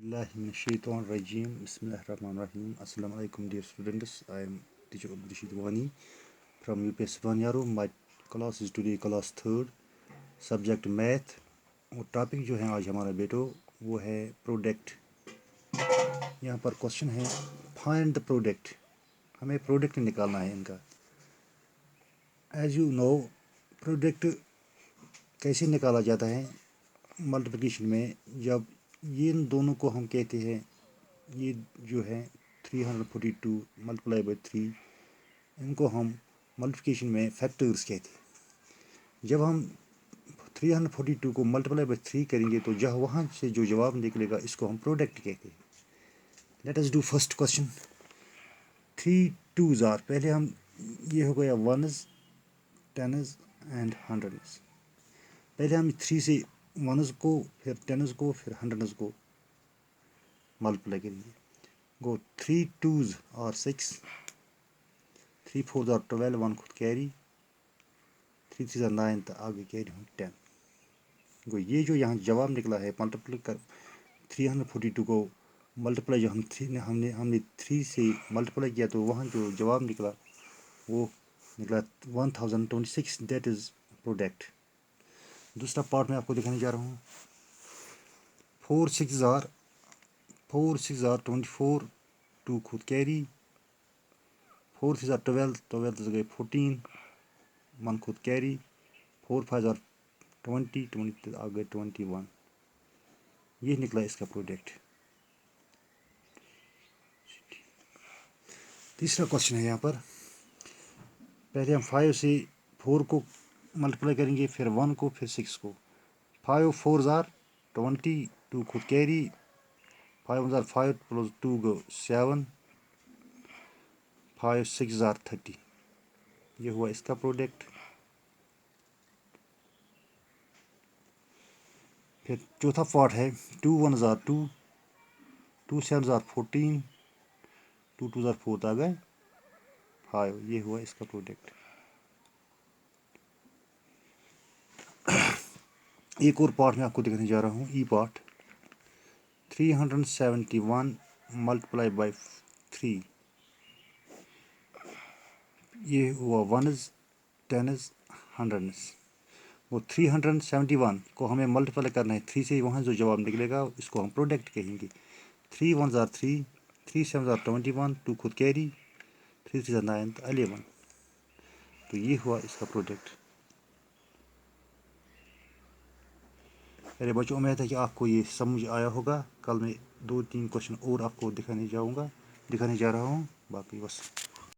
Bismillahirrahmanirrahim. Bismillahirrahmanirrahim. Assalamu alaikum dear students. I am teacher Abdul Rashid Wani from UPS Vanyaro. My class is today class 3rd, subject math. और topic जो है आज हमारा बेटो वो है प्रोडक्ट। यहाँ पर क्वेश्चन है फाइंड द प्रोडक्ट। हमें प्रोडक्ट निकालना है इनका। एज यू नो प्रोडक्ट कैसे निकाला जाता है मल्टीप्लिकेशन में, जब ये इन दोनों को हम कहते हैं, ये जो है 342 मल्टीप्लाई बाई 3, इनको हम मल्टीप्लिकेशन में फैक्टर्स कहते हैं। जब हम 342 को मल्टीप्लाई बाई 3 करेंगे तो जहाँ वहाँ से जो जवाब निकलेगा इसको हम प्रोडक्ट कहते हैं। Let us do first question. 3 2s are, पहले हम ये हो गया 1s 10s एंड 100s। पहले हम 3 से 1s को, फिर 10s को, फिर 100s को मल्टीप्लाई करेंगे। गो 3 2s आर 6, 3 4s आर 12, 1 खुद कैरी, 3 3s आर 9, तो आगे कैरी हूँ 10। गो ये जो यहाँ जवाब निकला है मल्टीप्लाई कर 342 को मल्टीप्लाई, जो हमने 3 से मल्टीप्लाई किया तो वहाँ जो जवाब निकला वो निकला 1026। That is product. दूसरा पार्ट में आपको दिखाने जा रहा हूँ। 4 6s आर 24, 2 खुद कैरी, 4 3s आर 12, 12 गए 14, 1 खुद कैरी, 4 5s आर 20, 20 आ गए 21। ये निकला इसका प्रोडक्ट। तीसरा क्वेश्चन है यहाँ पर। पहले हम 5 से 4 को मल्टीप्लाई करेंगे, फिर 1 को, फिर 6 को। 5 4s आर 20, 2 खुद carry, 5 1s are 5 plus 2 go 7, 5 6s are 30। ये हुआ इसका प्रोडक्ट। फिर चौथा पार्ट है 2 1s are 2, 2 7s are 14, 2 2s are 4, आ गए 5। ये हुआ इसका प्रोडक्ट। एक और पार्ट में आपको दिखाने जा रहा हूँ, ई पार्ट। 371 मल्टीप्लाई बाई 3, ये हुआ 1s 10s 100s। वो 371 को हमें मल्टीप्लाई करना है 3 से, वहाँ जो जवाब निकलेगा इसको हम प्रोडक्ट कहेंगे। 3 1s आर 3, 3 7s आर 21, 2 खुद कैरी, 3 3s आर 9, 11। तो ये हुआ इसका प्रोडक्ट। मेरे बच्चों, उम्मीद है कि आपको ये समझ आया होगा। कल मैं 2 3 क्वेश्चन और आपको दिखाने जा रहा हूँ। बाकी बस।